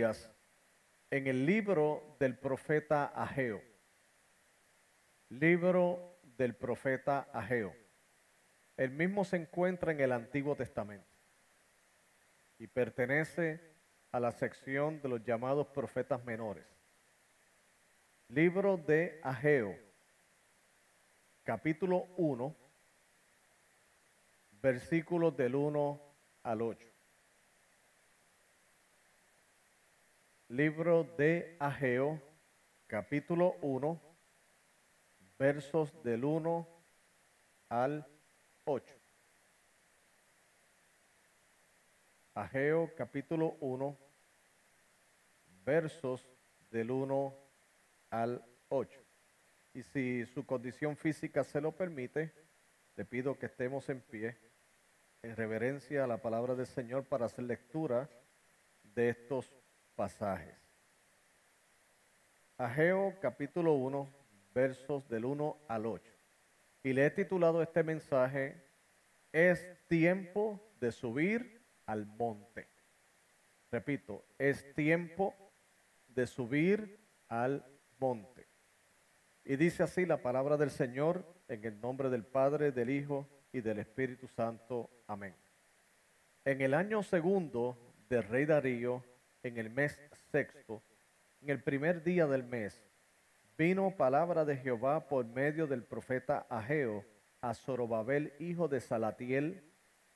Biblias en el libro del profeta Ageo. Libro del profeta Ageo. El mismo se encuentra en el Antiguo Testamento y pertenece a la sección de los llamados profetas menores. Libro de Ageo, capítulo 1, versículos del 1 al 8. Libro de Ageo, capítulo 1, versos del 1 al 8. Ageo, capítulo 1, versos del 1 al 8. Y si su condición física se lo permite, le pido que estemos en pie, en reverencia a la palabra del Señor, para hacer lectura de estos pasajes. Ageo capítulo 1, versos del 1 al 8. Y le he titulado este mensaje, es tiempo de subir al monte. Repito, es tiempo de subir al monte. Y dice así la palabra del Señor, en el nombre del Padre, del Hijo y del Espíritu Santo. Amén. En el año segundo del rey Darío, en el mes sexto, en el primer día del mes, vino palabra de Jehová por medio del profeta Ageo a Zorobabel, hijo de Salatiel,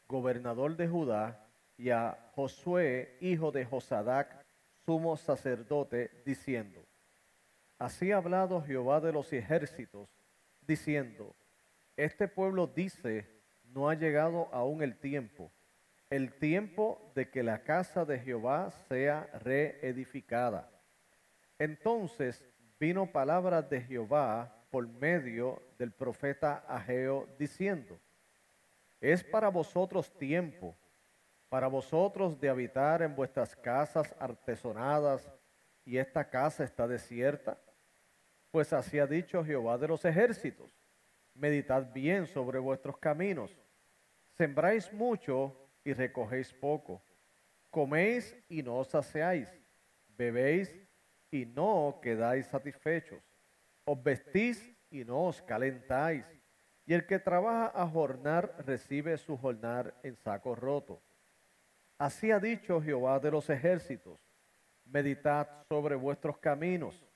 gobernador de Judá, y a Josué, hijo de Josadac, sumo sacerdote, diciendo: Así ha hablado Jehová de los ejércitos, diciendo: Este pueblo dice, no ha llegado aún el tiempo de que la casa de Jehová sea reedificada. Entonces vino palabra de Jehová por medio del profeta Ageo, diciendo: Es para vosotros tiempo, para vosotros de habitar en vuestras casas artesonadas, y esta casa está desierta. Pues así ha dicho Jehová de los ejércitos: meditad bien sobre vuestros caminos. Sembráis mucho y recogéis poco. Coméis y no os saciáis. Bebéis y no quedáis satisfechos. Os vestís y no os calentáis. Y el que trabaja a jornar recibe su jornar en saco roto. Así ha dicho Jehová de los ejércitos: meditad sobre vuestros caminos.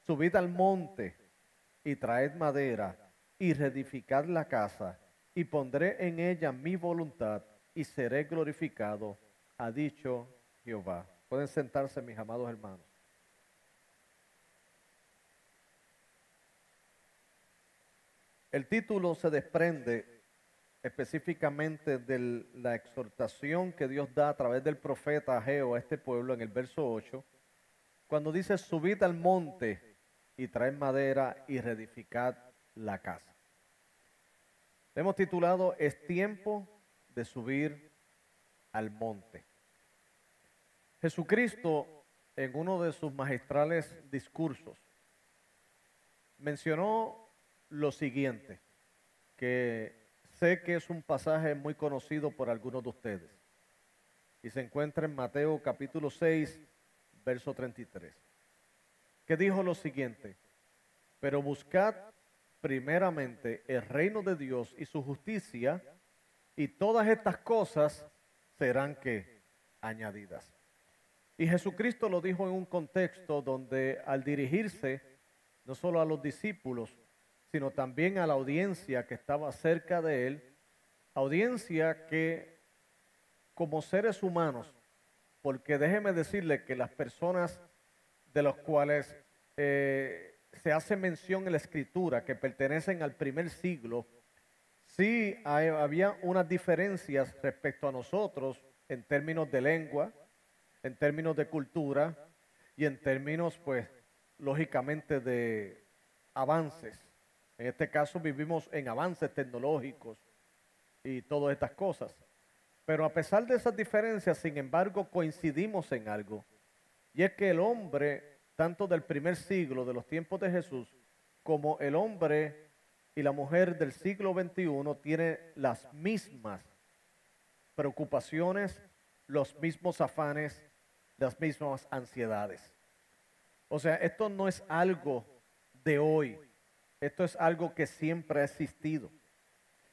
Subid al monte y traed madera y reedificad la casa, y pondré en ella mi voluntad y seré glorificado, ha dicho Jehová. Pueden sentarse, mis amados hermanos. El título se desprende específicamente de la exhortación que Dios da a través del profeta Ageo a este pueblo en el verso 8, cuando dice: subid al monte y traed madera y reedificad la casa. Hemos titulado: es tiempo de subir al monte. Jesucristo, en uno de sus magistrales discursos, mencionó lo siguiente, que sé que es un pasaje muy conocido por algunos de ustedes, y se encuentra en Mateo capítulo 6, verso 33, que dijo lo siguiente: pero buscad primeramente el reino de Dios y su justicia, y todas estas cosas serán ¿qué? Añadidas. Y Jesucristo lo dijo en un contexto donde, al dirigirse no solo a los discípulos, sino también a la audiencia que estaba cerca de él, audiencia que, como seres humanos, porque déjeme decirle que las personas de los cuales se hace mención en la Escritura, que pertenecen al primer siglo, sí había unas diferencias respecto a nosotros en términos de lengua, en términos de cultura y en términos, pues, lógicamente de avances. En este caso vivimos en avances tecnológicos y todas estas cosas. Pero a pesar de esas diferencias, sin embargo, coincidimos en algo. Y es que el hombre, tanto del primer siglo, de los tiempos de Jesús, como el hombre y la mujer del siglo XXI, tienen las mismas preocupaciones, los mismos afanes, las mismas ansiedades. O sea, esto no es algo de hoy, esto es algo que siempre ha existido.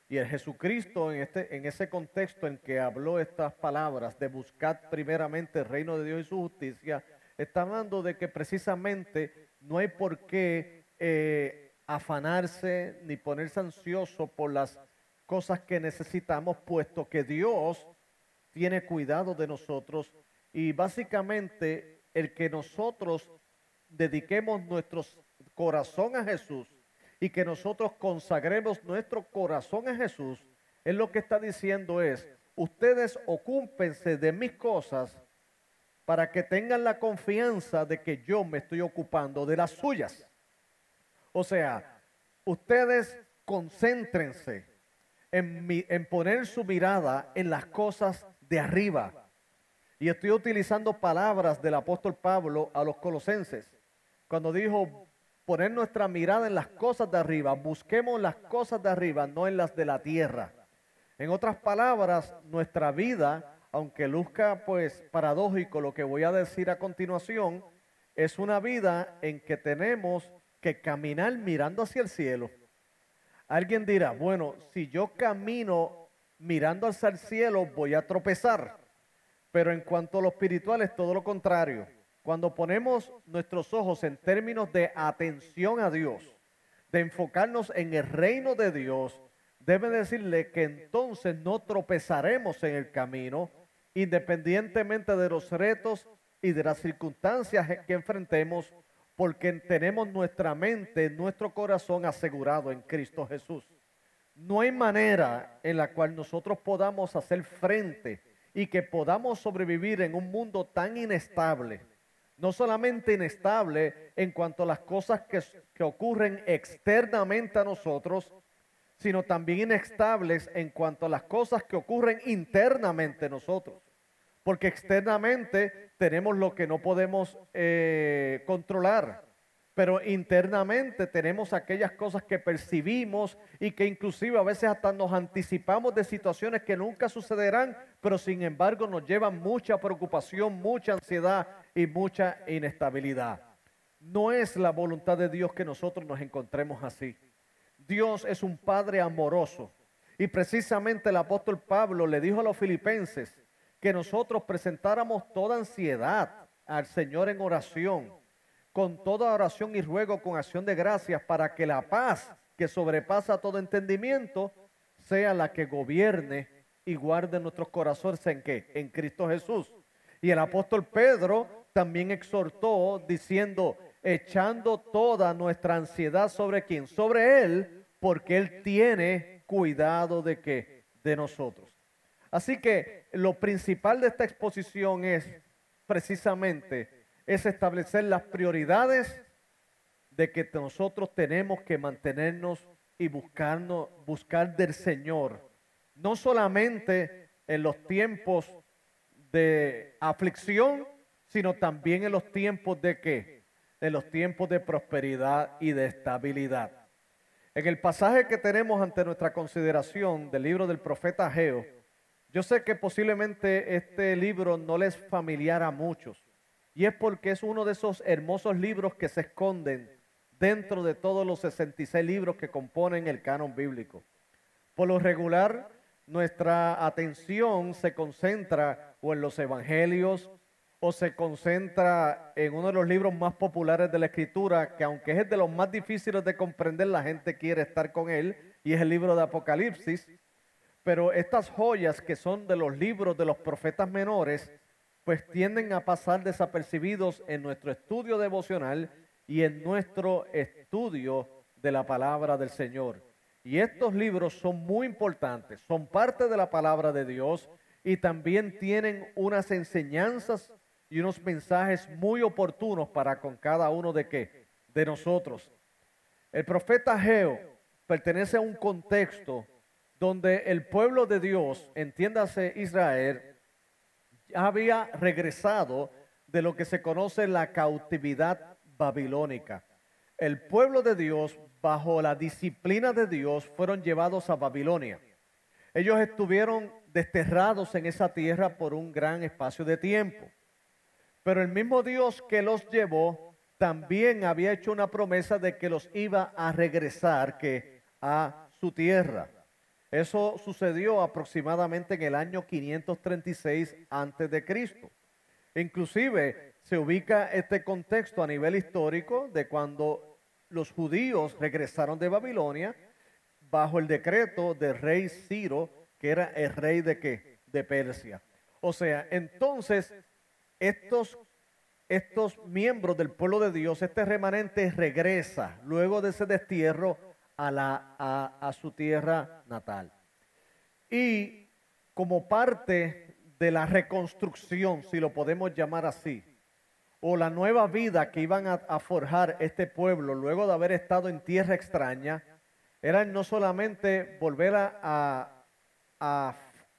Y el Jesucristo en ese contexto en que habló estas palabras de buscar primeramente el reino de Dios y su justicia, está hablando de que precisamente no hay por qué afanarse ni ponerse ansioso por las cosas que necesitamos, puesto que Dios tiene cuidado de nosotros y básicamente el que nosotros dediquemos nuestro corazón a Jesús y que nosotros consagremos nuestro corazón a Jesús, es lo que está diciendo es, ustedes ocúpense de mis cosas para que tengan la confianza de que yo me estoy ocupando de las suyas. O sea, ustedes concéntrense en poner su mirada en las cosas de arriba. Y estoy utilizando palabras del apóstol Pablo a los colosenses, cuando dijo poner nuestra mirada en las cosas de arriba, busquemos las cosas de arriba, no en las de la tierra. En otras palabras, nuestra vida, aunque luzca pues paradójico lo que voy a decir a continuación, es una vida en que tenemos que caminar mirando hacia el cielo. Alguien dirá, bueno, si yo camino mirando hacia el cielo voy a tropezar. Pero en cuanto a lo espiritual es todo lo contrario. Cuando ponemos nuestros ojos en términos de atención a Dios, de enfocarnos en el reino de Dios, debe decirle que entonces no tropezaremos en el camino, independientemente de los retos y de las circunstancias que enfrentemos, porque tenemos nuestra mente, nuestro corazón asegurado en Cristo Jesús. No hay manera en la cual nosotros podamos hacer frente y que podamos sobrevivir en un mundo tan inestable. No solamente inestable en cuanto a las cosas que ocurren externamente a nosotros, sino también inestables en cuanto a las cosas que ocurren internamente a nosotros. Porque externamente tenemos lo que no podemos controlar, pero internamente tenemos aquellas cosas que percibimos y que inclusive a veces hasta nos anticipamos de situaciones que nunca sucederán, pero sin embargo nos llevan mucha preocupación, mucha ansiedad y mucha inestabilidad. No es la voluntad de Dios que nosotros nos encontremos así. Dios es un Padre amoroso y precisamente el apóstol Pablo le dijo a los filipenses que nosotros presentáramos toda ansiedad al Señor en oración, con toda oración y ruego con acción de gracias, para que la paz que sobrepasa todo entendimiento sea la que gobierne y guarde nuestros corazones ¿en qué? En Cristo Jesús. Y el apóstol Pedro también exhortó diciendo, echando toda nuestra ansiedad ¿sobre quién? Sobre Él, porque Él tiene cuidado de ¿qué? De nosotros. Así que lo principal de esta exposición es precisamente establecer las prioridades de que nosotros tenemos que mantenernos y buscar del Señor, no solamente en los tiempos de aflicción, sino también en los tiempos de ¿qué? En los tiempos de prosperidad y de estabilidad. En el pasaje que tenemos ante nuestra consideración del libro del profeta Ageo, yo sé que posiblemente este libro no les es familiar a muchos, y es porque es uno de esos hermosos libros que se esconden dentro de todos los 66 libros que componen el canon bíblico. Por lo regular, nuestra atención se concentra o en los evangelios o se concentra en uno de los libros más populares de la Escritura, que aunque es de los más difíciles de comprender, la gente quiere estar con él, y es el libro de Apocalipsis. Pero estas joyas que son de los libros de los profetas menores, pues tienden a pasar desapercibidos en nuestro estudio devocional y en nuestro estudio de la palabra del Señor. Y estos libros son muy importantes, son parte de la palabra de Dios y también tienen unas enseñanzas y unos mensajes muy oportunos para con cada uno de ¿qué? De nosotros. El profeta Ageo pertenece a un contexto donde el pueblo de Dios, entiéndase Israel, había regresado de lo que se conoce la cautividad babilónica. El pueblo de Dios, bajo la disciplina de Dios, fueron llevados a Babilonia. Ellos estuvieron desterrados en esa tierra por un gran espacio de tiempo. Pero el mismo Dios que los llevó también había hecho una promesa de que los iba a regresar a su tierra. Eso sucedió aproximadamente en el año 536 antes de Cristo. Inclusive se ubica este contexto a nivel histórico de cuando los judíos regresaron de Babilonia bajo el decreto del rey Ciro, que era el rey de ¿qué? De Persia. O sea, entonces estos miembros del pueblo de Dios, este remanente regresa luego de ese destierro a su tierra natal. Y como parte de la reconstrucción, si lo podemos llamar así, o la nueva vida que iban a forjar este pueblo luego de haber estado en tierra extraña, era no solamente volver a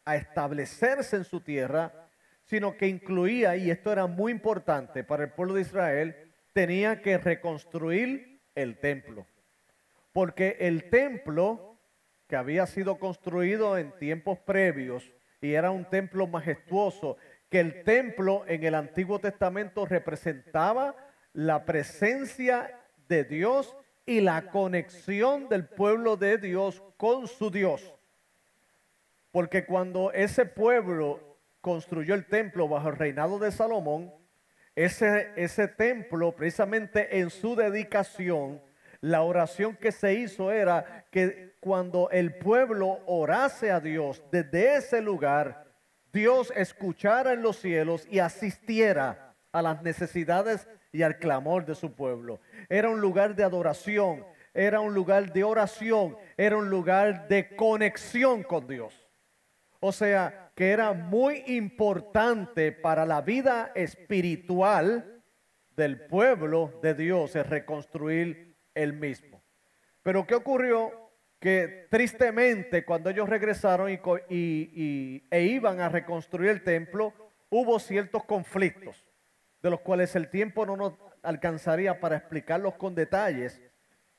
establecerse en su tierra, sino que incluía, y esto era muy importante para el pueblo de Israel, tenía que reconstruir el templo. Porque el templo que había sido construido en tiempos previos y era un templo majestuoso, que el templo en el Antiguo Testamento representaba la presencia de Dios y la conexión del pueblo de Dios con su Dios. Porque cuando ese pueblo construyó el templo bajo el reinado de Salomón, ese templo, precisamente en su dedicación, la oración que se hizo era que cuando el pueblo orase a Dios desde ese lugar, Dios escuchara en los cielos y asistiera a las necesidades y al clamor de su pueblo. Era un lugar de adoración, era un lugar de oración, era un lugar de conexión con Dios. O sea, que era muy importante para la vida espiritual del pueblo de Dios el reconstruir el mismo. Pero ¿qué ocurrió? Que tristemente cuando ellos regresaron e iban a reconstruir el templo, hubo ciertos conflictos, de los cuales el tiempo no nos alcanzaría para explicarlos con detalles,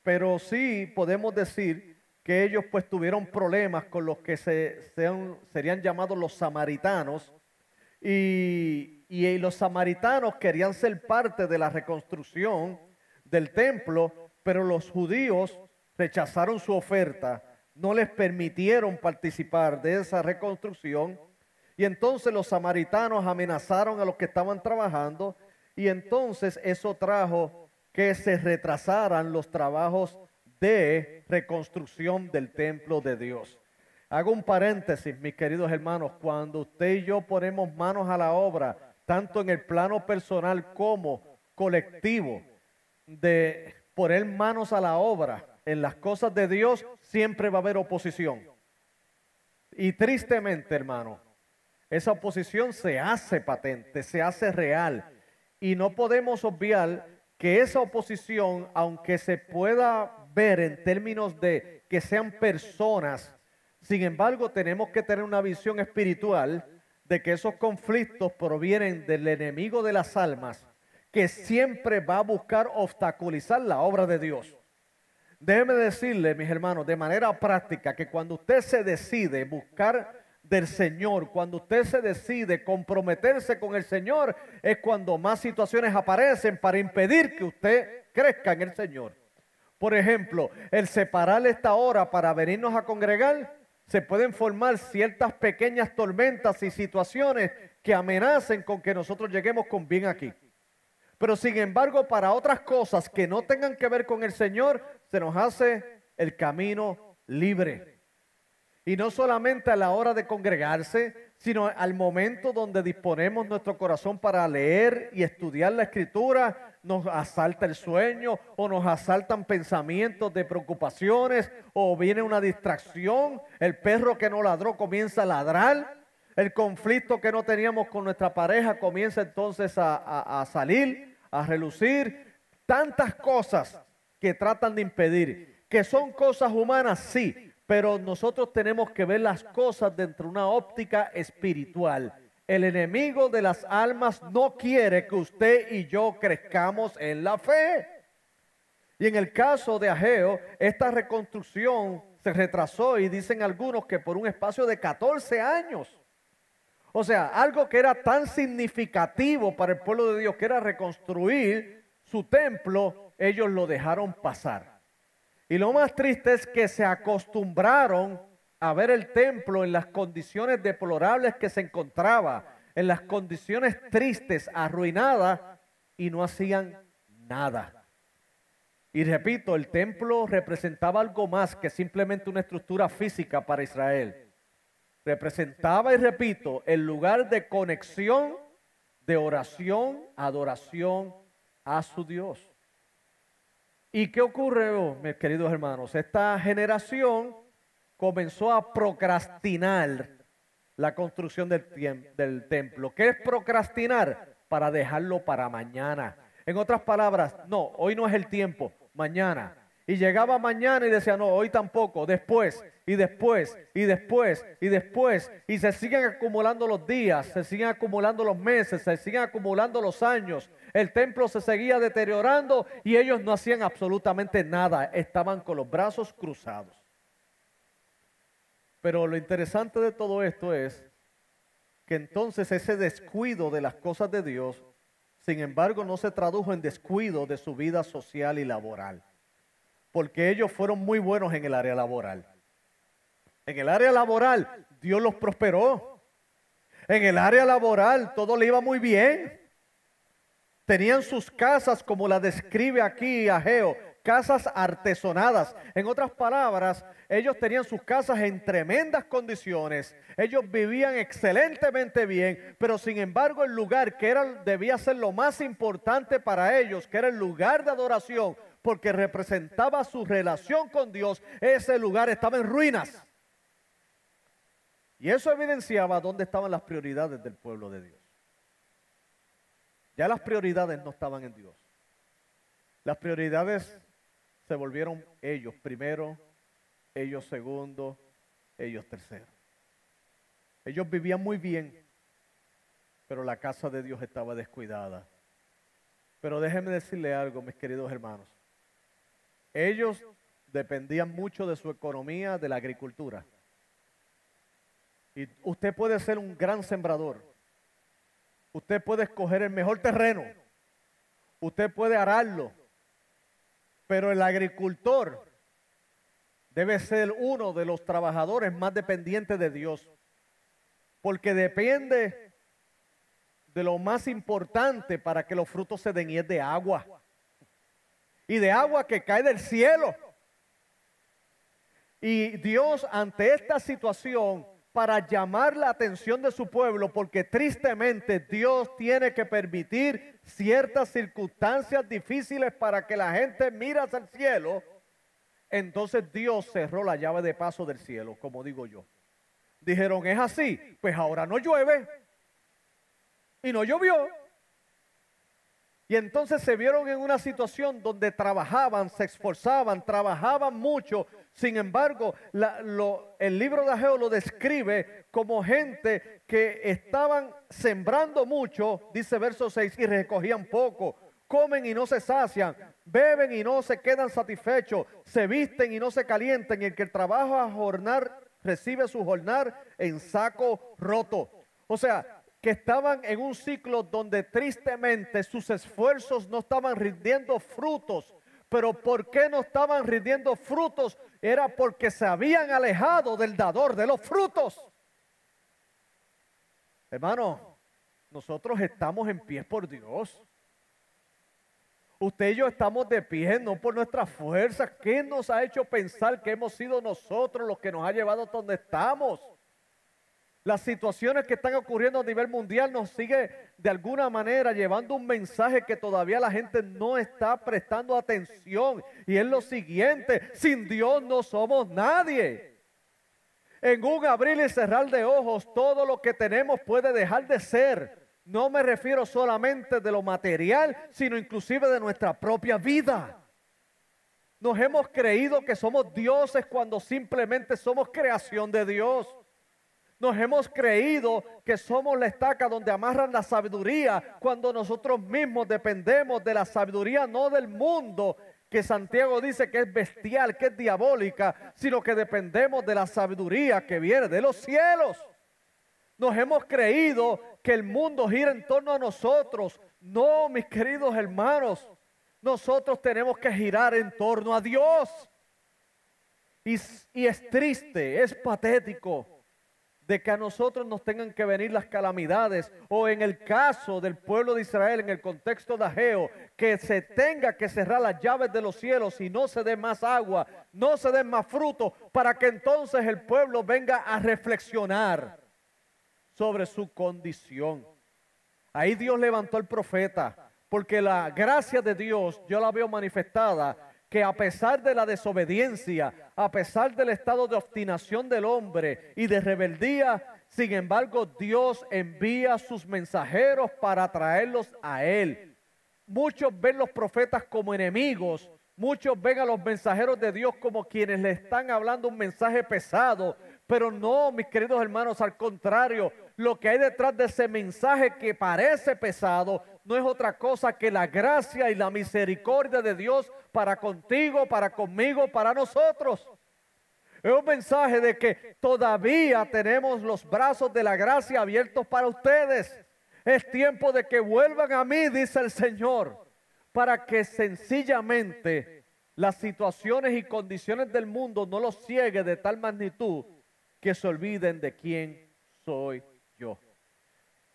pero sí podemos decir que ellos pues tuvieron problemas con los que serían llamados los samaritanos, y los samaritanos querían ser parte de la reconstrucción del templo, pero los judíos rechazaron su oferta, no les permitieron participar de esa reconstrucción, y entonces los samaritanos amenazaron a los que estaban trabajando, y entonces eso trajo que se retrasaran los trabajos de reconstrucción del templo de Dios. Hago un paréntesis, mis queridos hermanos, cuando usted y yo ponemos manos a la obra, tanto en el plano personal como colectivo, de poner manos a la obra en las cosas de Dios, siempre va a haber oposición. Y tristemente, hermano, esa oposición se hace patente, se hace real. Y no podemos obviar que esa oposición, aunque se pueda ver en términos de que sean personas, sin embargo, tenemos que tener una visión espiritual de que esos conflictos provienen del enemigo de las almas, que siempre va a buscar obstaculizar la obra de Dios. Déjeme decirle, mis hermanos, de manera práctica, que cuando usted se decide buscar del Señor, cuando usted se decide comprometerse con el Señor, es cuando más situaciones aparecen para impedir que usted crezca en el Señor. Por ejemplo, el separar esta hora para venirnos a congregar, se pueden formar ciertas pequeñas tormentas y situaciones que amenacen con que nosotros lleguemos con bien aquí. Pero sin embargo, para otras cosas que no tengan que ver con el Señor, se nos hace el camino libre. Y no solamente a la hora de congregarse, sino al momento donde disponemos nuestro corazón para leer y estudiar la Escritura, nos asalta el sueño o nos asaltan pensamientos de preocupaciones o viene una distracción, el perro que no ladró comienza a ladrar, el conflicto que no teníamos con nuestra pareja comienza entonces a salir, a relucir, tantas cosas que tratan de impedir, que son cosas humanas, sí, pero nosotros tenemos que ver las cosas dentro de una óptica espiritual. El enemigo de las almas no quiere que usted y yo crezcamos en la fe. Y en el caso de Ageo, esta reconstrucción se retrasó y dicen algunos que por un espacio de 14 años. O sea, algo que era tan significativo para el pueblo de Dios, que era reconstruir su templo, ellos lo dejaron pasar. Y lo más triste es que se acostumbraron a ver el templo en las condiciones deplorables que se encontraba, en las condiciones tristes, arruinadas, y no hacían nada. Y repito, el templo representaba algo más que simplemente una estructura física para Israel. Representaba, y repito, el lugar de conexión, de oración, adoración a su Dios. ¿Y qué ocurrió, mis queridos hermanos? Esta generación comenzó a procrastinar la construcción del templo. ¿Qué es procrastinar? Para dejarlo para mañana. En otras palabras, no, hoy no es el tiempo, mañana. Y llegaba mañana y decía, no, hoy tampoco, después, y después, y después, y después. Y se siguen acumulando los días, se siguen acumulando los meses, se siguen acumulando los años. El templo se seguía deteriorando y ellos no hacían absolutamente nada. Estaban con los brazos cruzados. Pero lo interesante de todo esto es que entonces ese descuido de las cosas de Dios, sin embargo, no se tradujo en descuido de su vida social y laboral. Porque ellos fueron muy buenos en el área laboral. En el área laboral, Dios los prosperó. En el área laboral, todo le iba muy bien. Tenían sus casas, como la describe aquí Ageo, casas artesonadas. En otras palabras, ellos tenían sus casas en tremendas condiciones. Ellos vivían excelentemente bien, pero sin embargo el lugar que debía ser lo más importante para ellos, que era el lugar de adoración, porque representaba su relación con Dios, ese lugar estaba en ruinas. Y eso evidenciaba dónde estaban las prioridades del pueblo de Dios. Ya las prioridades no estaban en Dios. Las prioridades se volvieron ellos primero, ellos segundo, ellos tercero. Ellos vivían muy bien, pero la casa de Dios estaba descuidada. Pero déjenme decirle algo, mis queridos hermanos. Ellos dependían mucho de su economía, de la agricultura. Y usted puede ser un gran sembrador. Usted puede escoger el mejor terreno. Usted puede ararlo. Pero el agricultor debe ser uno de los trabajadores más dependientes de Dios. Porque depende de lo más importante para que los frutos se den, y es de agua. Y de agua que cae del cielo. Y Dios, ante esta situación, para llamar la atención de su pueblo, porque tristemente Dios tiene que permitir ciertas circunstancias difíciles para que la gente mire hacia el cielo, entonces Dios cerró la llave de paso del cielo, como digo yo. Dijeron, es así, pues ahora no llueve. Y no llovió. Y entonces se vieron en una situación donde trabajaban, se esforzaban, trabajaban mucho. Sin embargo, el libro de Ageo lo describe como gente que estaban sembrando mucho, dice verso 6, y recogían poco. Comen y no se sacian, beben y no se quedan satisfechos, se visten y no se calientan, y el que trabaja a jornar recibe su jornar en saco roto. O sea, que estaban en un ciclo donde tristemente sus esfuerzos no estaban rindiendo frutos. Pero ¿por qué no estaban rindiendo frutos? Era porque se habían alejado del dador de los frutos. Hermano, nosotros estamos en pie por Dios. Usted y yo estamos de pie, no por nuestra fuerza. ¿Qué nos ha hecho pensar que hemos sido nosotros los que nos ha llevado a donde estamos? Las situaciones que están ocurriendo a nivel mundial nos sigue de alguna manera llevando un mensaje que todavía la gente no está prestando atención. Y es lo siguiente: sin Dios no somos nadie. En un abrir y cerrar de ojos, todo lo que tenemos puede dejar de ser. No me refiero solamente de lo material, sino inclusive de nuestra propia vida. Nos hemos creído que somos dioses cuando simplemente somos creación de Dios. Nos hemos creído que somos la estaca donde amarran la sabiduría, cuando nosotros mismos dependemos de la sabiduría, no del mundo, que Santiago dice que es bestial, que es diabólica, sino que dependemos de la sabiduría que viene de los cielos. Nos hemos creído que el mundo gira en torno a nosotros. No, mis queridos hermanos, nosotros tenemos que girar en torno a Dios. Y es triste, es patético de que a nosotros nos tengan que venir las calamidades, o en el caso del pueblo de Israel, en el contexto de Ageo, que se tenga que cerrar las llaves de los cielos y no se dé más agua, no se dé más fruto, para que entonces el pueblo venga a reflexionar sobre su condición. Ahí Dios levantó al profeta, porque la gracia de Dios yo la veo manifestada, que a pesar de la desobediencia, a pesar del estado de obstinación del hombre y de rebeldía, sin embargo Dios envía sus mensajeros para traerlos a Él. Muchos ven los profetas como enemigos, muchos ven a los mensajeros de Dios como quienes le están hablando un mensaje pesado, pero no, mis queridos hermanos, al contrario, lo que hay detrás de ese mensaje que parece pesado no es otra cosa que la gracia y la misericordia de Dios para contigo, para conmigo, para nosotros. Es un mensaje de que todavía tenemos los brazos de la gracia abiertos para ustedes. Es tiempo de que vuelvan a mí, dice el Señor, para que sencillamente las situaciones y condiciones del mundo no los ciegue de tal magnitud que se olviden de quién soy yo.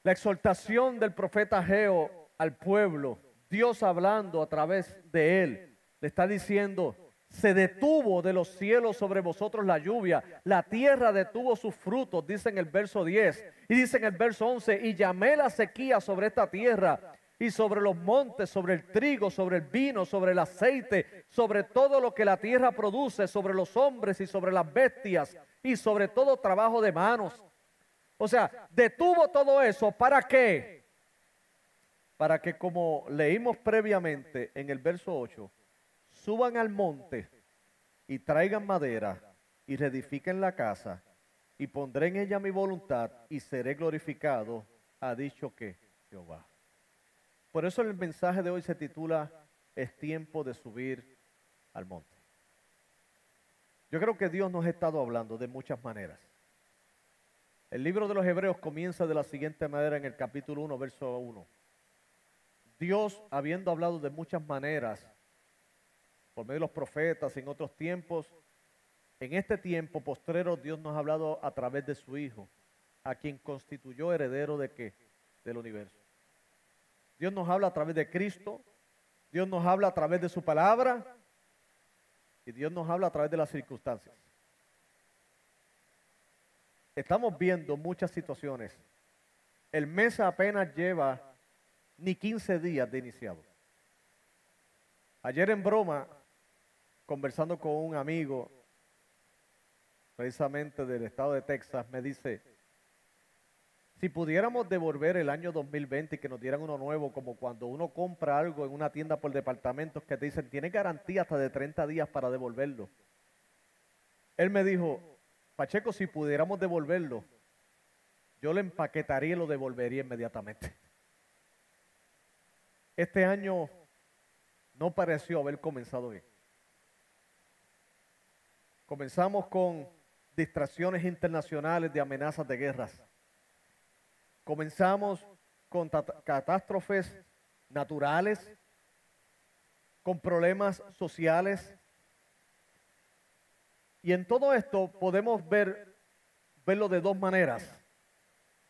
La exhortación del profeta Ageo al pueblo, Dios hablando a través de él, le está diciendo: se detuvo de los cielos sobre vosotros la lluvia, la tierra detuvo sus frutos, dice en el verso 10, y dice en el verso 11, y llamé la sequía sobre esta tierra, y sobre los montes, sobre el trigo, sobre el vino, sobre el aceite, sobre todo lo que la tierra produce, sobre los hombres y sobre las bestias, y sobre todo trabajo de manos. O sea, detuvo todo eso, ¿para qué? Para que, como leímos previamente en el verso 8, suban al monte y traigan madera y reedifiquen la casa y pondré en ella mi voluntad y seré glorificado, ha dicho que Jehová. Por eso el mensaje de hoy se titula: es tiempo de subir al monte. Yo creo que Dios nos ha estado hablando de muchas maneras. El libro de los Hebreos comienza de la siguiente manera en el capítulo 1, verso 1. Dios, habiendo hablado de muchas maneras, por medio de los profetas en otros tiempos, en este tiempo postrero Dios nos ha hablado a través de su Hijo, a quien constituyó heredero de ¿qué? Del universo. Dios nos habla a través de Cristo, Dios nos habla a través de su palabra y Dios nos habla a través de las circunstancias. Estamos viendo muchas situaciones. El mes apenas lleva ni 15 días de iniciado. Ayer en broma, conversando con un amigo, precisamente del estado de Texas, me dice: si pudiéramos devolver el año 2020 y que nos dieran uno nuevo, como cuando uno compra algo en una tienda por departamentos que te dicen, tiene garantía hasta de 30 días para devolverlo. Él me dijo: Pacheco, si pudiéramos devolverlo, yo lo empaquetaría y lo devolvería inmediatamente. Este año no pareció haber comenzado bien. Comenzamos con distracciones internacionales de amenazas de guerras. Comenzamos con catástrofes naturales, con problemas sociales. Y en todo esto podemos verlo de dos maneras.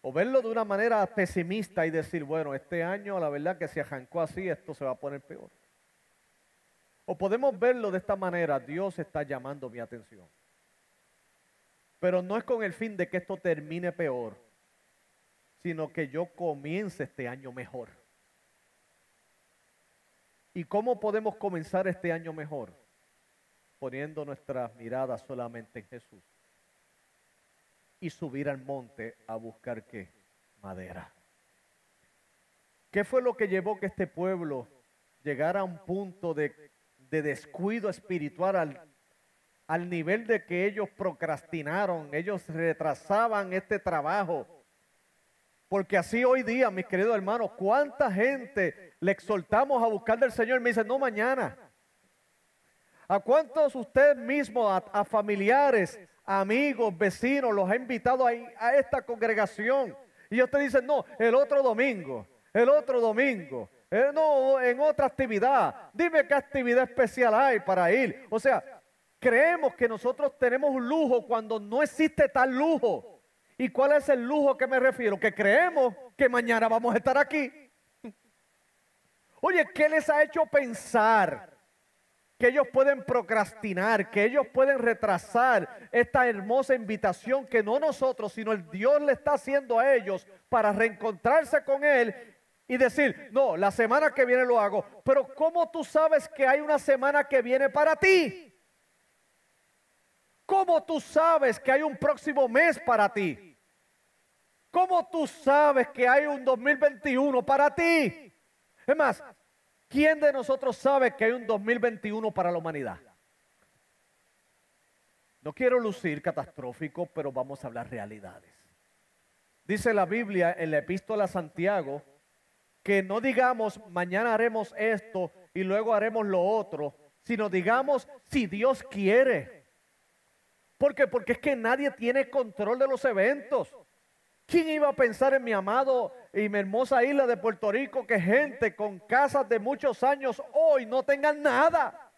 O verlo de una manera pesimista y decir, bueno, este año la verdad que si arrancó así, esto se va a poner peor. O podemos verlo de esta manera: Dios está llamando mi atención. Pero no es con el fin de que esto termine peor, sino que yo comience este año mejor. ¿Y cómo podemos comenzar este año mejor? Poniendo nuestras miradas solamente en Jesús. Y subir al monte a buscar ¿qué? Madera. ¿Qué fue lo que llevó que este pueblo llegara a un punto de descuido espiritual al nivel de que ellos procrastinaron, ellos retrasaban este trabajo? Porque así hoy día, mis queridos hermanos, ¿cuánta gente le exhortamos a buscar del Señor? Me dicen, no, mañana. ¿A cuántos ustedes mismos, a familiares, amigos, vecinos, los ha invitado a esta congregación. Y ellos te dicen, no, el otro domingo, no, en otra actividad. Dime qué actividad especial hay para ir. O sea, creemos que nosotros tenemos un lujo cuando no existe tal lujo. ¿Y cuál es el lujo a que me refiero? Que creemos que mañana vamos a estar aquí. Oye, ¿qué les ha hecho pensar que ellos pueden procrastinar, que ellos pueden retrasar esta hermosa invitación que no nosotros, sino el Dios le está haciendo a ellos para reencontrarse con Él y decir, no, la semana que viene lo hago? Pero ¿cómo tú sabes que hay una semana que viene para ti? ¿Cómo tú sabes que hay un próximo mes para ti? ¿Cómo tú sabes que hay un 2021 para ti? Es más, ¿quién de nosotros sabe que hay un 2021 para la humanidad? No quiero lucir catastrófico, pero vamos a hablar realidades. Dice la Biblia en la Epístola a Santiago que no digamos mañana haremos esto y luego haremos lo otro, sino digamos si Dios quiere. ¿Por qué? Porque es que nadie tiene control de los eventos. ¿Quién iba a pensar en mi amado y mi hermosa isla de Puerto Rico que gente con casas de muchos años hoy no tengan nada?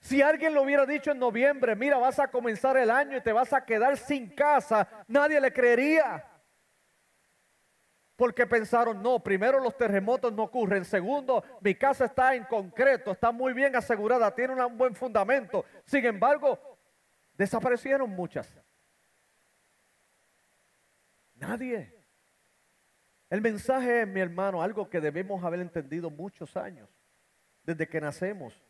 Si alguien lo hubiera dicho en noviembre, mira, vas a comenzar el año y te vas a quedar sin casa, nadie le creería. Porque pensaron, no, primero los terremotos no ocurren, segundo, mi casa está en concreto, está muy bien asegurada, tiene un buen fundamento. Sin embargo, desaparecieron muchas. Nadie. El mensaje es, mi hermano, algo que debemos haber entendido muchos años. Desde que nacemos,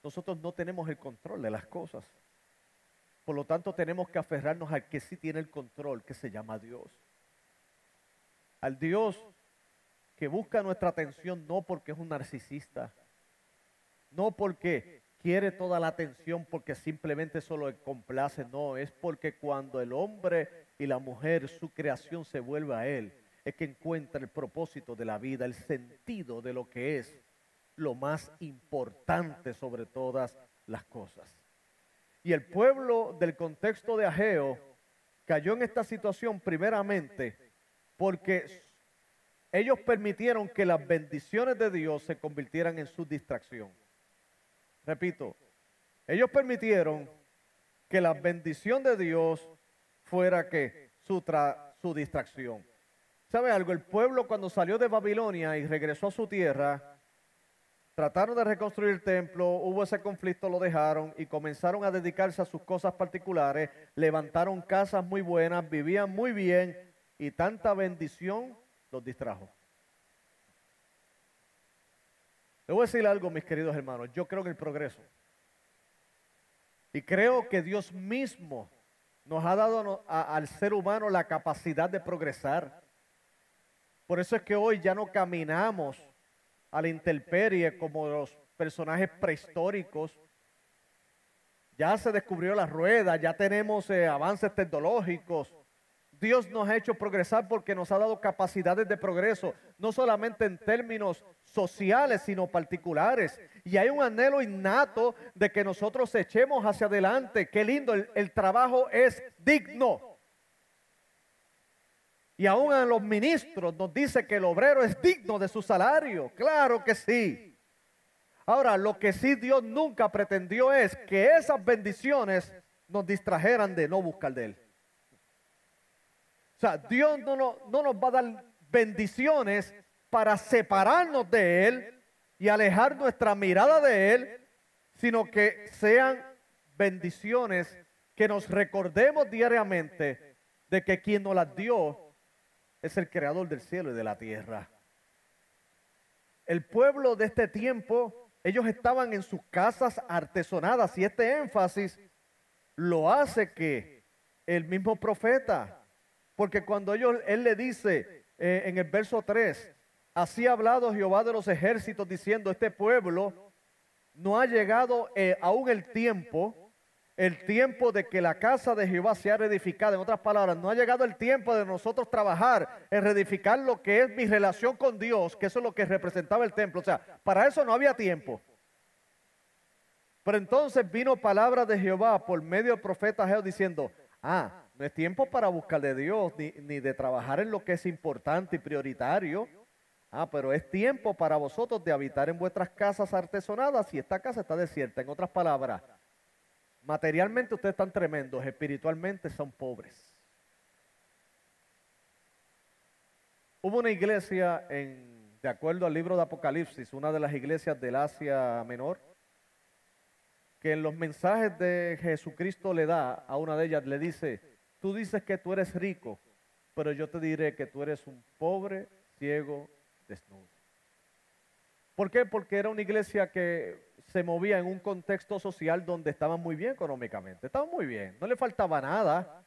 nosotros no tenemos el control de las cosas. Por lo tanto, tenemos que aferrarnos al que sí tiene el control, que se llama Dios. Al Dios que busca nuestra atención no porque es un narcisista, no porque quiere toda la atención porque simplemente eso lo complace, no, es porque cuando el hombre y la mujer, su creación se vuelve a Él, es que encuentra el propósito de la vida, el sentido de lo que es lo más importante sobre todas las cosas. Y el pueblo del contexto de Ageo cayó en esta situación primeramente porque ellos permitieron que las bendiciones de Dios se convirtieran en su distracción. Repito, ellos permitieron que la bendición de Dios fuera que su distracción. ¿Sabe algo? El pueblo cuando salió de Babilonia y regresó a su tierra, trataron de reconstruir el templo, hubo ese conflicto, lo dejaron y comenzaron a dedicarse a sus cosas particulares, levantaron casas muy buenas, vivían muy bien y tanta bendición los distrajo. Le voy a decir algo, mis queridos hermanos, yo creo en el progreso. Y creo que Dios mismo nos ha dado al ser humano la capacidad de progresar. Por eso es que hoy ya no caminamos a la intemperie como los personajes prehistóricos. Ya se descubrió la rueda, ya tenemos avances tecnológicos. Dios nos ha hecho progresar porque nos ha dado capacidades de progreso, no solamente en términos sociales, sino particulares. Y hay un anhelo innato de que nosotros echemos hacia adelante. Qué lindo, el trabajo es digno. Y aún a los ministros nos dice que el obrero es digno de su salario. Claro que sí. Ahora, lo que sí Dios nunca pretendió es que esas bendiciones nos distrajeran de no buscar de Él. O sea, Dios no nos va a dar bendiciones para separarnos de Él y alejar nuestra mirada de Él, sino que sean bendiciones que nos recordemos diariamente de que quien nos las dio es el creador del cielo y de la tierra. El pueblo de este tiempo, ellos estaban en sus casas artesonadas y este énfasis lo hace que el mismo profeta, porque cuando él le dice en el verso 3, así ha hablado Jehová de los ejércitos diciendo, este pueblo no ha llegado aún el tiempo de que la casa de Jehová sea reedificada. En otras palabras, no ha llegado el tiempo de nosotros trabajar en reedificar lo que es mi relación con Dios, que eso es lo que representaba el templo. O sea, para eso no había tiempo. Pero entonces vino palabra de Jehová por medio del profeta Ageo diciendo, no es tiempo para buscar de Dios, ni de trabajar en lo que es importante y prioritario. Pero es tiempo para vosotros de habitar en vuestras casas artesonadas y esta casa está desierta. En otras palabras, materialmente ustedes están tremendos, espiritualmente son pobres. Hubo una iglesia, de acuerdo al libro de Apocalipsis, una de las iglesias del Asia Menor, que en los mensajes de Jesucristo le da a una de ellas, le dice, tú dices que tú eres rico, pero yo te diré que tú eres un pobre, ciego, desnudo. ¿Por qué? Porque era una iglesia que se movía en un contexto social donde estaban muy bien económicamente, estaban muy bien, no le faltaba nada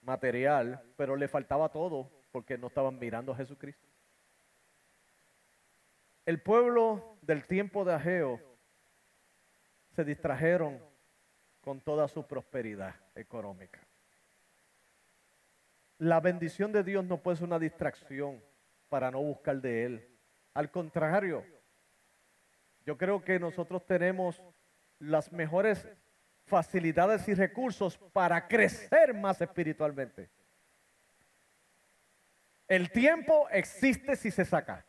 material, pero le faltaba todo porque no estaban mirando a Jesucristo. El pueblo del tiempo de Ageo se distrajeron con toda su prosperidad económica. La bendición de Dios no puede ser una distracción para no buscar de Él. Al contrario, yo creo que nosotros tenemos las mejores facilidades y recursos para crecer más espiritualmente. El tiempo existe si se saca.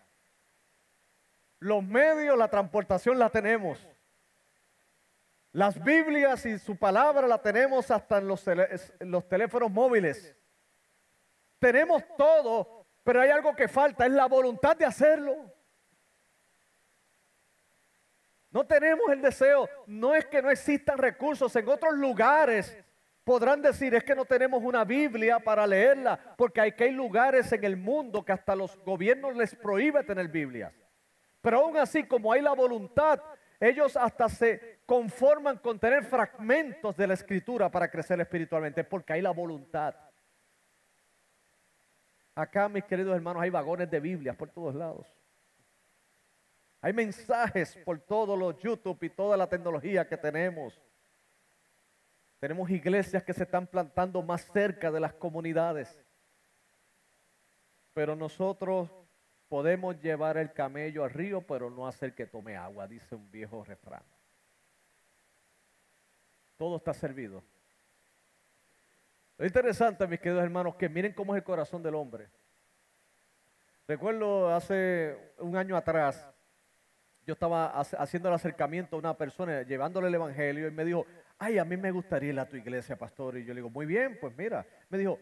Los medios, la transportación la tenemos. Las Biblias y su palabra la tenemos hasta en los teléfonos móviles. Tenemos todo, pero hay algo que falta, es la voluntad de hacerlo. No tenemos el deseo, no es que no existan recursos. En otros lugares podrán decir, es que no tenemos una Biblia para leerla, porque hay lugares en el mundo que hasta los gobiernos les prohíbe tener Biblias. Pero aún así, como hay la voluntad, ellos hasta se conforman con tener fragmentos de la Escritura para crecer espiritualmente, porque hay la voluntad. Acá, mis queridos hermanos, hay vagones de Biblias por todos lados. Hay mensajes por todos los YouTube y toda la tecnología que tenemos. Tenemos iglesias que se están plantando más cerca de las comunidades. Pero nosotros podemos llevar el camello al río, pero no hacer que tome agua, dice un viejo refrán. Todo está servido. Lo interesante, mis queridos hermanos, que miren cómo es el corazón del hombre. Recuerdo hace un año atrás, yo estaba haciendo el acercamiento a una persona, llevándole el evangelio, y me dijo, a mí me gustaría ir a tu iglesia, pastor. Y yo le digo, muy bien, pues mira. Me dijo,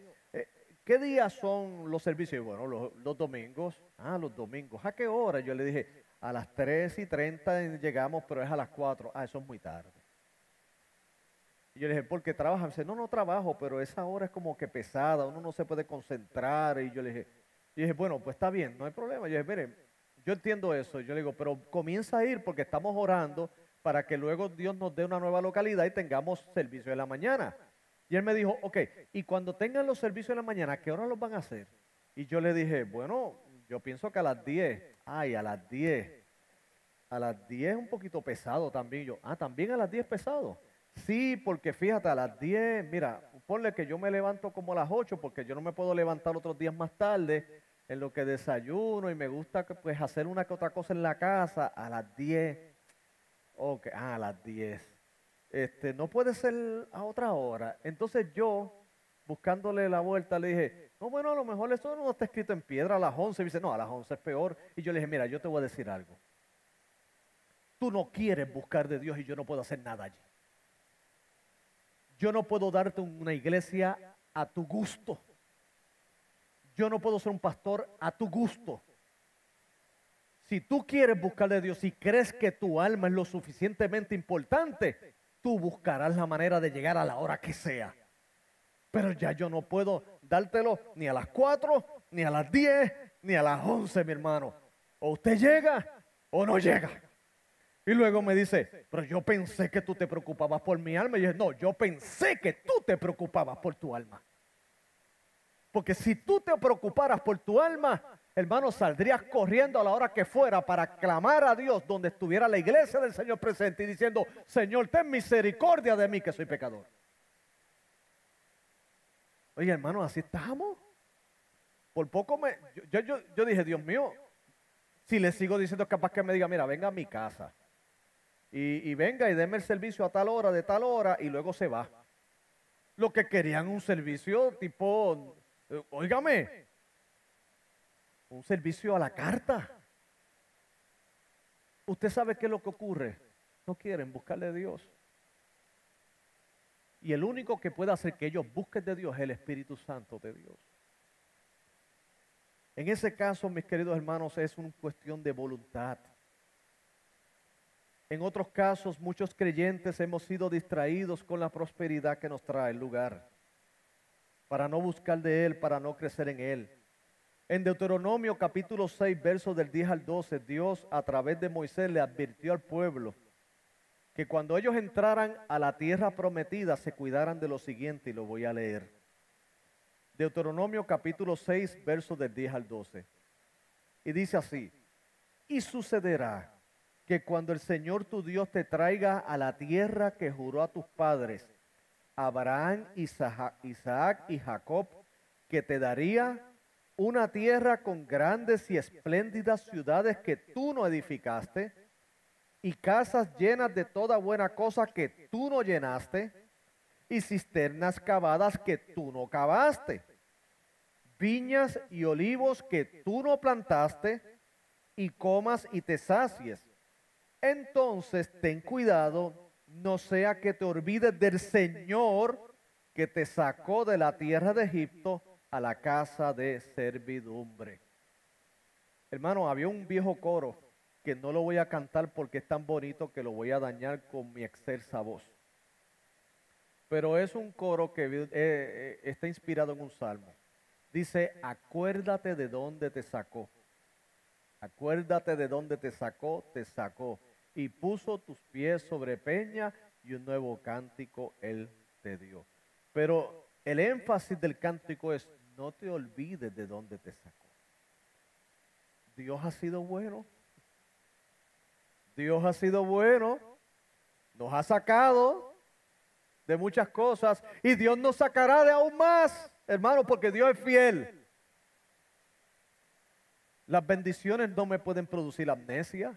¿qué días son los servicios? Y bueno, los domingos. Los domingos. ¿A qué hora? Yo le dije, a las 3:30 llegamos, pero es a las 4. Eso es muy tarde. Y yo le dije, ¿por qué trabajas? Me dice, no trabajo, pero esa hora es como que pesada, uno no se puede concentrar. Y yo le dije, bueno, pues está bien, no hay problema. Yo dije, mire, yo entiendo eso. Yo le digo, pero comienza a ir porque estamos orando para que luego Dios nos dé una nueva localidad y tengamos servicio de la mañana. Y él me dijo, ok, y cuando tengan los servicios de la mañana, ¿a qué hora los van a hacer? Y yo le dije, bueno, yo pienso que a las 10. A las 10. A las 10 es un poquito pesado también. Yo, ¿también a las 10 pesado? Sí, porque fíjate, a las 10, mira, ponle que yo me levanto como a las 8 porque yo no me puedo levantar otros días más tarde en lo que desayuno y me gusta pues hacer una que otra cosa en la casa a las 10. Ok, a las 10. No puede ser a otra hora. Entonces yo, buscándole la vuelta, le dije, no, bueno, a lo mejor eso no está escrito en piedra a las 11. Y dice, no, a las 11 es peor. Y yo le dije, mira, yo te voy a decir algo. Tú no quieres buscar de Dios y yo no puedo hacer nada allí. Yo no puedo darte una iglesia a tu gusto. Yo no puedo ser un pastor a tu gusto. Si tú quieres buscar de Dios y crees que tu alma es lo suficientemente importante, tú buscarás la manera de llegar a la hora que sea. Pero ya yo no puedo dártelo ni a las 4, ni a las 10, ni a las 11, mi hermano. O usted llega o no llega. Y luego me dice, pero yo pensé que tú te preocupabas por mi alma. Y yo dije, no, yo pensé que tú te preocupabas por tu alma. Porque si tú te preocuparas por tu alma, hermano, saldrías corriendo a la hora que fuera para clamar a Dios donde estuviera la iglesia del Señor presente y diciendo, Señor, ten misericordia de mí que soy pecador. Oye, hermano, así estamos. Por poco yo dije, Dios mío, si le sigo diciendo, capaz que me diga, mira, venga a mi casa. y venga y deme el servicio a tal hora, de tal hora, y luego se va. Lo que querían un servicio tipo, óigame, un servicio a la carta. Usted sabe qué es lo que ocurre. No quieren buscarle a Dios. Y el único que puede hacer que ellos busquen de Dios es el Espíritu Santo de Dios. En ese caso, mis queridos hermanos, es una cuestión de voluntad. En otros casos, muchos creyentes hemos sido distraídos con la prosperidad que nos trae el lugar, para no buscar de Él, para no crecer en Él. En Deuteronomio capítulo 6, versos del 10 al 12, Dios a través de Moisés le advirtió al pueblo que cuando ellos entraran a la tierra prometida se cuidaran de lo siguiente, y lo voy a leer. Deuteronomio capítulo 6, versos del 10 al 12. Y dice así: y sucederá que cuando el Señor tu Dios te traiga a la tierra que juró a tus padres, Abraham, Isaac y Jacob, que te daría una tierra con grandes y espléndidas ciudades que tú no edificaste, y casas llenas de toda buena cosa que tú no llenaste, y cisternas cavadas que tú no cavaste, viñas y olivos que tú no plantaste, y comas y te sacies. Entonces ten cuidado, no sea que te olvides del Señor que te sacó de la tierra de Egipto a la casa de servidumbre. Hermano, había un viejo coro que no lo voy a cantar porque es tan bonito que lo voy a dañar con mi excelsa voz. Pero es un coro que está inspirado en un salmo. Dice: acuérdate de dónde te sacó. Acuérdate de dónde te sacó, y puso tus pies sobre peña, y un nuevo cántico Él te dio. Pero el énfasis del cántico es: no te olvides de dónde te sacó. Dios ha sido bueno. Dios ha sido bueno. Nos ha sacado de muchas cosas, y Dios nos sacará de aún más, hermano, porque Dios es fiel. Las bendiciones no me pueden producir amnesia.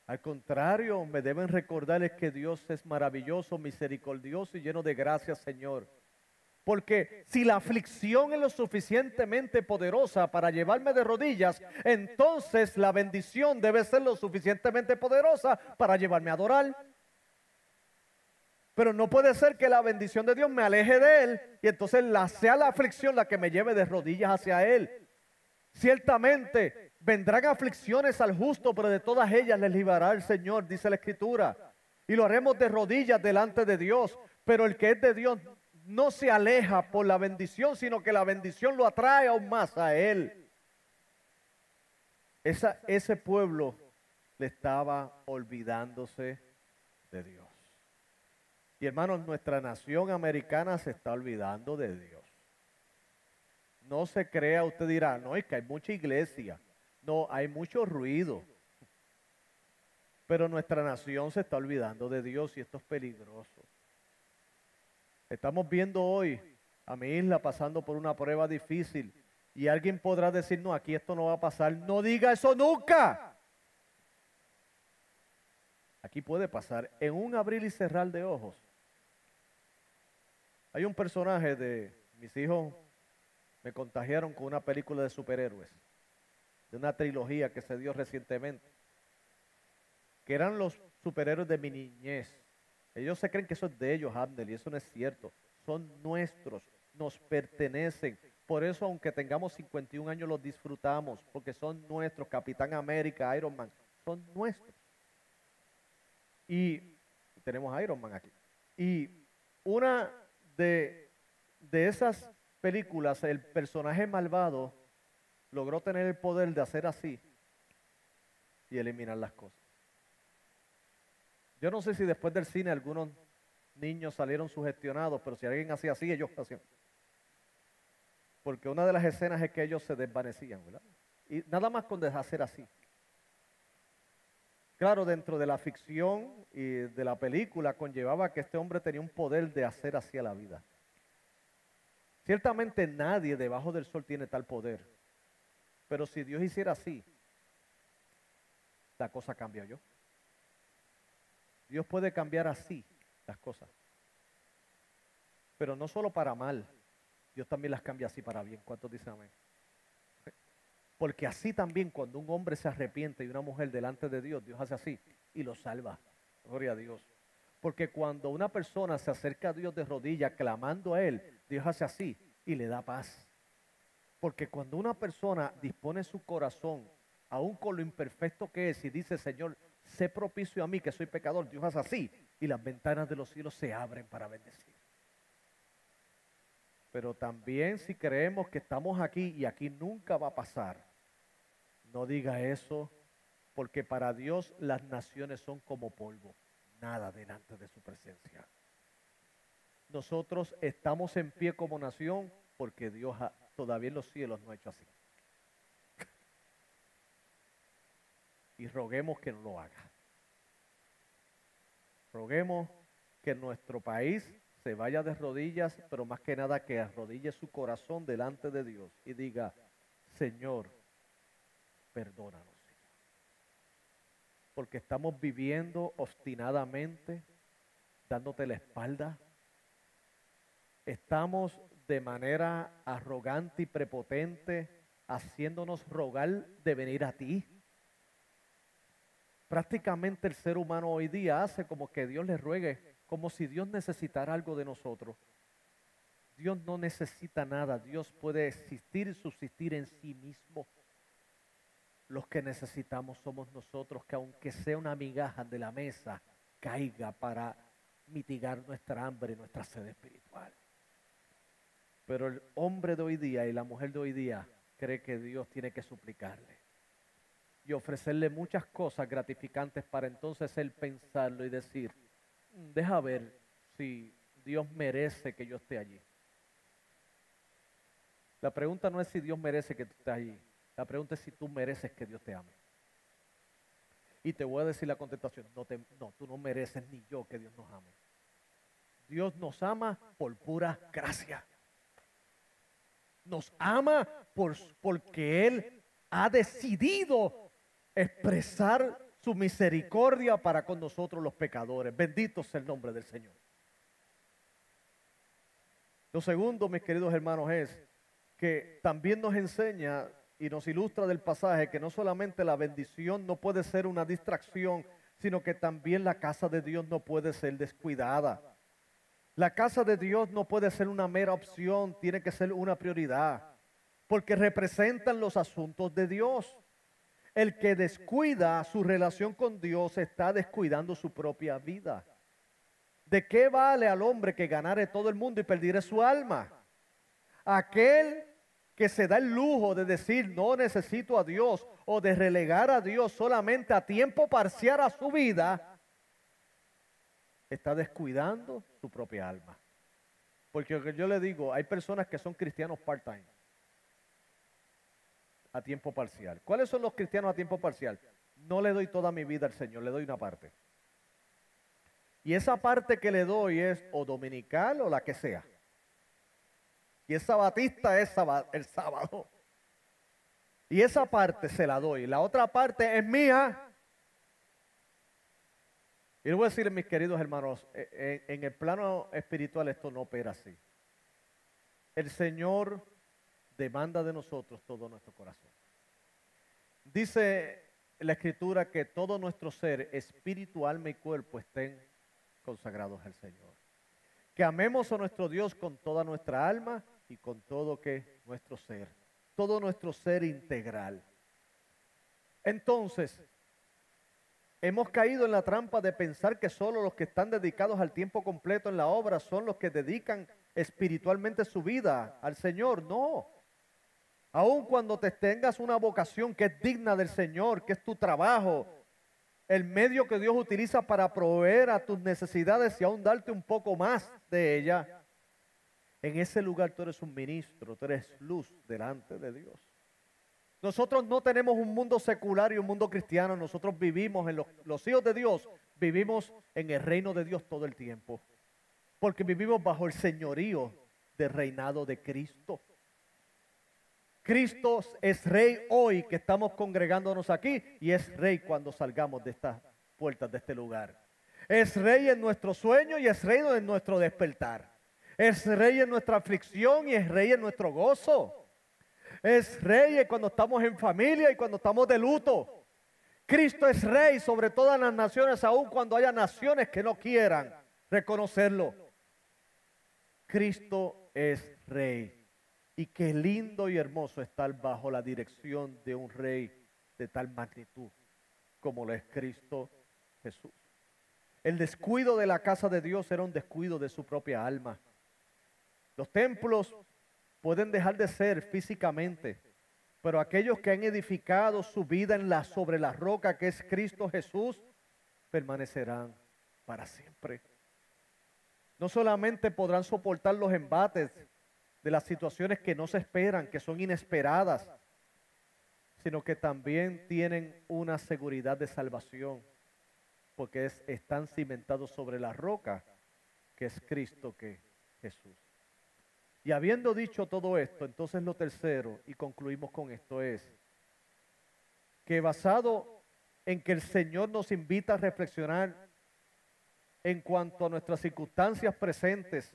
Al contrario, me deben recordarles que Dios es maravilloso, misericordioso y lleno de gracia, Señor. Porque si la aflicción es lo suficientemente poderosa para llevarme de rodillas, entonces la bendición debe ser lo suficientemente poderosa para llevarme a adorar. Pero no puede ser que la bendición de Dios me aleje de Él y entonces sea la aflicción la que me lleve de rodillas hacia Él. Ciertamente vendrán aflicciones al justo, pero de todas ellas les librará el Señor, dice la Escritura. Y lo haremos de rodillas delante de Dios. Pero el que es de Dios no se aleja por la bendición, sino que la bendición lo atrae aún más a Él. Ese pueblo le estaba olvidándose de Dios. Y hermanos, nuestra nación americana se está olvidando de Dios. No se crea, usted dirá, no, es que hay mucha iglesia. No, hay mucho ruido. Pero nuestra nación se está olvidando de Dios y esto es peligroso. Estamos viendo hoy a mi isla pasando por una prueba difícil y alguien podrá decir, no, aquí esto no va a pasar. No diga eso nunca. Aquí puede pasar en un abrir y cerrar de ojos. Hay un personaje de mis hijos, me contagiaron con una película de superhéroes, de una trilogía que se dio recientemente, que eran los superhéroes de mi niñez. Ellos se creen que eso es de ellos, Abner, y eso no es cierto. Son nuestros, nos pertenecen. Por eso, aunque tengamos 51 años, los disfrutamos, porque son nuestros. Capitán América, Iron Man, son nuestros. Y tenemos Iron Man aquí. Y una de esas películas, el personaje malvado logró tener el poder de hacer así y eliminar las cosas. Yo no sé si después del cine algunos niños salieron sugestionados, pero si alguien hacía así, ellos hacían. Porque una de las escenas es que ellos se desvanecían, ¿verdad? Y nada más con hacer así. Claro, dentro de la ficción y de la película conllevaba que este hombre tenía un poder de hacer así a la vida. Ciertamente nadie debajo del sol tiene tal poder. Pero si Dios hiciera así, la cosa cambia yo. Dios puede cambiar así las cosas. Pero no solo para mal, Dios también las cambia así para bien. ¿Cuántos dicen amén? Porque así también cuando un hombre se arrepiente y una mujer delante de Dios, Dios hace así y lo salva. Gloria a Dios. Porque cuando una persona se acerca a Dios de rodillas clamando a Él, Dios hace así y le da paz. Porque cuando una persona dispone su corazón, aún con lo imperfecto que es, y dice, Señor, sé propicio a mí que soy pecador, Dios hace así y las ventanas de los cielos se abren para bendecir. Pero también si creemos que estamos aquí y aquí nunca va a pasar, no diga eso, porque para Dios las naciones son como polvo, nada delante de su presencia. Nosotros estamos en pie como nación porque Dios todavía en los cielos no ha hecho así. Y roguemos que no lo haga. Roguemos que nuestro país se vaya de rodillas, pero más que nada que arrodille su corazón delante de Dios y diga, Señor, perdónanos. Porque estamos viviendo obstinadamente, dándote la espalda. Estamos de manera arrogante y prepotente, haciéndonos rogar de venir a ti. Prácticamente el ser humano hoy día hace como que Dios le ruegue, como si Dios necesitara algo de nosotros. Dios no necesita nada, Dios puede existir y subsistir en sí mismo. Los que necesitamos somos nosotros, que aunque sea una migaja de la mesa, caiga para mitigar nuestra hambre y nuestra sed espiritual. Pero el hombre de hoy día y la mujer de hoy día cree que Dios tiene que suplicarle y ofrecerle muchas cosas gratificantes para entonces él pensarlo y decir, deja ver si Dios merece que yo esté allí. La pregunta no es si Dios merece que tú estés allí. La pregunta es si tú mereces que Dios te ame. Y te voy a decir la contestación, no, tú no mereces ni yo que Dios nos ame. Dios nos ama por pura gracia. Nos ama porque Él ha decidido expresar su misericordia para con nosotros los pecadores. Bendito sea el nombre del Señor. Lo segundo, mis queridos hermanos, es que también nos enseña y nos ilustra del pasaje que no solamente la bendición no puede ser una distracción, sino que también la casa de Dios no puede ser descuidada. La casa de Dios no puede ser una mera opción, tiene que ser una prioridad, porque representan los asuntos de Dios. El que descuida su relación con Dios está descuidando su propia vida. ¿De qué vale al hombre que ganare todo el mundo y perdiere su alma? Aquel que se da el lujo de decir no necesito a Dios o de relegar a Dios solamente a tiempo parcial a su vida, está descuidando su propia alma. Porque yo le digo, hay personas que son cristianos part-time, a tiempo parcial. ¿Cuáles son los cristianos a tiempo parcial? No le doy toda mi vida al Señor, le doy una parte. Y esa parte que le doy es o dominical o la que sea. Y es sabatista es el sábado. Y esa parte se la doy. La otra parte es mía. Y le voy a decir, mis queridos hermanos, en el plano espiritual esto no opera así. El Señor demanda de nosotros todo nuestro corazón. Dice la Escritura que todo nuestro ser, espíritu, alma y cuerpo estén consagrados al Señor. Que amemos a nuestro Dios con toda nuestra alma y con todo nuestro ser. Todo nuestro ser integral. Entonces, hemos caído en la trampa de pensar que solo los que están dedicados al tiempo completo en la obra son los que dedican espiritualmente su vida al Señor. No. Aun cuando te tengas una vocación que es digna del Señor, que es tu trabajo, el medio que Dios utiliza para proveer a tus necesidades y aún darte un poco más de ella, en ese lugar tú eres un ministro, tú eres luz delante de Dios. Nosotros no tenemos un mundo secular y un mundo cristiano. Nosotros vivimos los hijos de Dios, vivimos en el reino de Dios todo el tiempo. Porque vivimos bajo el señorío del reinado de Cristo. Cristo es rey hoy que estamos congregándonos aquí y es rey cuando salgamos de estas puertas de este lugar. Es rey en nuestro sueño y es rey en nuestro despertar. Es rey en nuestra aflicción y es rey en nuestro gozo. Es rey cuando estamos en familia y cuando estamos de luto. Cristo es rey sobre todas las naciones, aun cuando haya naciones que no quieran reconocerlo. Cristo es rey. Y qué lindo y hermoso estar bajo la dirección de un rey de tal magnitud como lo es Cristo Jesús. El descuido de la casa de Dios era un descuido de su propia alma. Los templos pueden dejar de ser físicamente, pero aquellos que han edificado su vida sobre la roca que es Cristo Jesús, permanecerán para siempre. No solamente podrán soportar los embates de las situaciones que no se esperan, que son inesperadas, sino que también tienen una seguridad de salvación, porque están cimentados sobre la roca que es Cristo, que Jesús. Y habiendo dicho todo esto, entonces lo tercero, y concluimos con esto, es que basado en que el Señor nos invita a reflexionar en cuanto a nuestras circunstancias presentes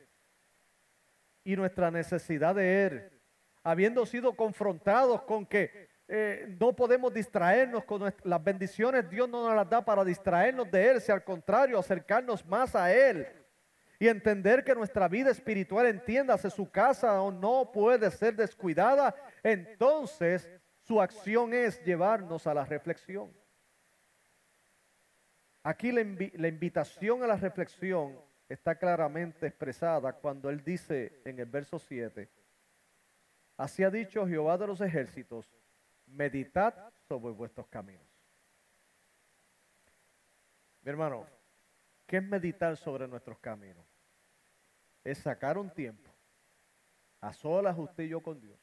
y nuestra necesidad de Él, habiendo sido confrontados con que no podemos distraernos con las bendiciones, Dios no nos las da para distraernos de Él, sino al contrario, acercarnos más a Él y entender que nuestra vida espiritual, entiéndase, su casa o no puede ser descuidada. Entonces su acción es llevarnos a la reflexión. Aquí la invitación a la reflexión está claramente expresada cuando Él dice en el verso 7, así ha dicho Jehová de los ejércitos, meditad sobre vuestros caminos. Mi hermano, ¿qué es meditar sobre nuestros caminos? Es sacar un tiempo a solas usted y yo con Dios.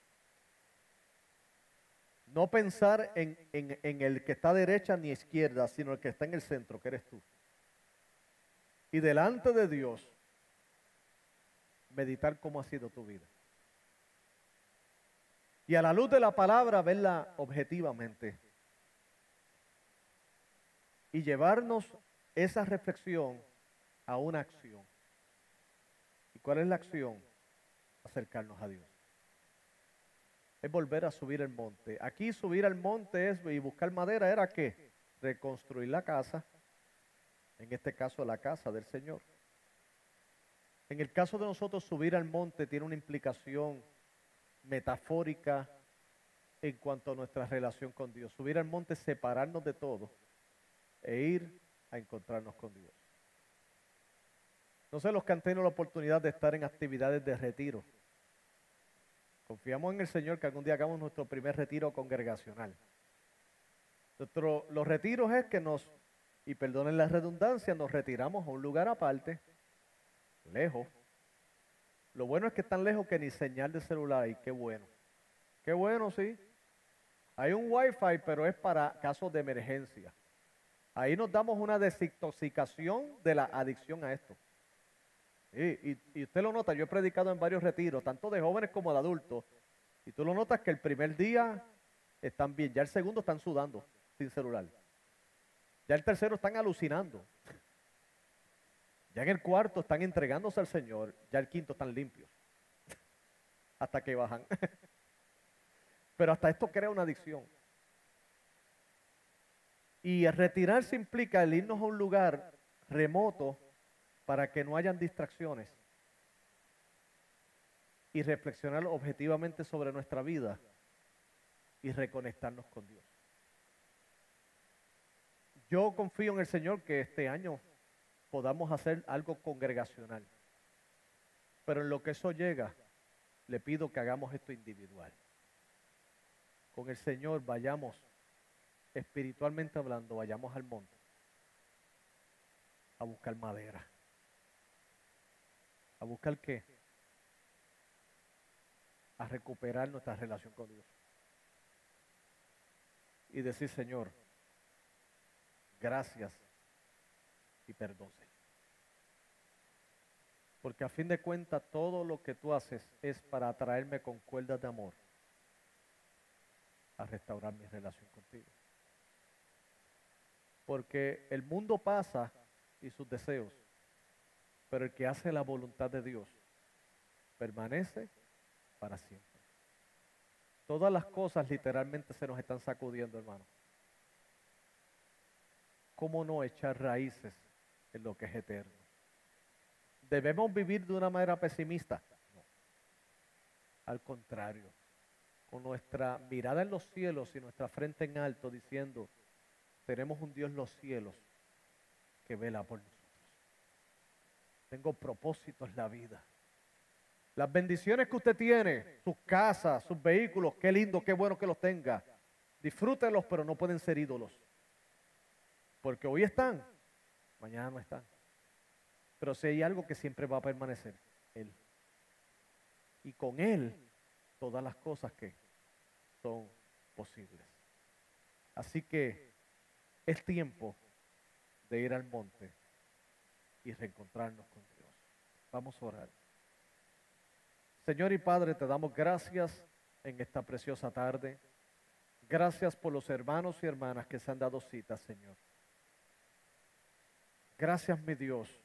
No pensar en el que está a derecha ni izquierda, sino el que está en el centro, que eres tú. Y delante de Dios, meditar cómo ha sido tu vida. Y a la luz de la palabra, verla objetivamente. Y llevarnos esa reflexión a una acción. ¿Y cuál es la acción? Acercarnos a Dios. Es volver a subir el monte. Aquí subir al monte y buscar madera era ¿qué? Reconstruir la casa. En este caso la casa del Señor. En el caso de nosotros subir al monte tiene una implicación metafórica en cuanto a nuestra relación con Dios. Subir al monte es separarnos de todo e ir a encontrarnos con Dios. No sé los que han tenido la oportunidad de estar en actividades de retiro. Confiamos en el Señor que algún día hagamos nuestro primer retiro congregacional. Los retiros es que y perdonen la redundancia, nos retiramos a un lugar aparte, lejos. Lo bueno es que están lejos que ni señal de celular hay, qué bueno. Qué bueno, sí. Hay un wifi, pero es para casos de emergencia. Ahí nos damos una desintoxicación de la adicción a esto. Y usted lo nota, yo he predicado en varios retiros, tanto de jóvenes como de adultos, y tú lo notas que el primer día están bien, ya el segundo están sudando sin celular, ya el tercero están alucinando, ya en el cuarto están entregándose al Señor, ya el quinto están limpios, hasta que bajan. Pero hasta esto crea una adicción. Y el retirarse implica el irnos a un lugar remoto para que no hayan distracciones y reflexionar objetivamente sobre nuestra vida y reconectarnos con Dios. Yo confío en el Señor que este año podamos hacer algo congregacional, pero en lo que eso llega, le pido que hagamos esto individual. Con el Señor vayamos, espiritualmente hablando, vayamos al monte a buscar madera. ¿A buscar qué? A recuperar nuestra relación con Dios. Y decir, Señor, gracias y perdón. Porque a fin de cuentas todo lo que tú haces es para atraerme con cuerdas de amor a restaurar mi relación contigo. Porque el mundo pasa y sus deseos, pero el que hace la voluntad de Dios permanece para siempre. Todas las cosas literalmente se nos están sacudiendo, hermano. ¿Cómo no echar raíces en lo que es eterno? ¿Debemos vivir de una manera pesimista? No. Al contrario, con nuestra mirada en los cielos y nuestra frente en alto, diciendo, tenemos un Dios en los cielos que vela por nosotros. Tengo propósitos en la vida. Las bendiciones que usted tiene, sus casas, sus vehículos, qué lindo, qué bueno que los tenga. Disfrútenlos, pero no pueden ser ídolos. Porque hoy están, mañana no están. Pero si hay algo que siempre va a permanecer, Él. Y con Él, todas las cosas que son posibles. Así que es tiempo de ir al monte y reencontrarnos con Dios. Vamos a orar. Señor y Padre, te damos gracias en esta preciosa tarde. Gracias por los hermanos y hermanas que se han dado cita, Señor. Gracias, mi Dios,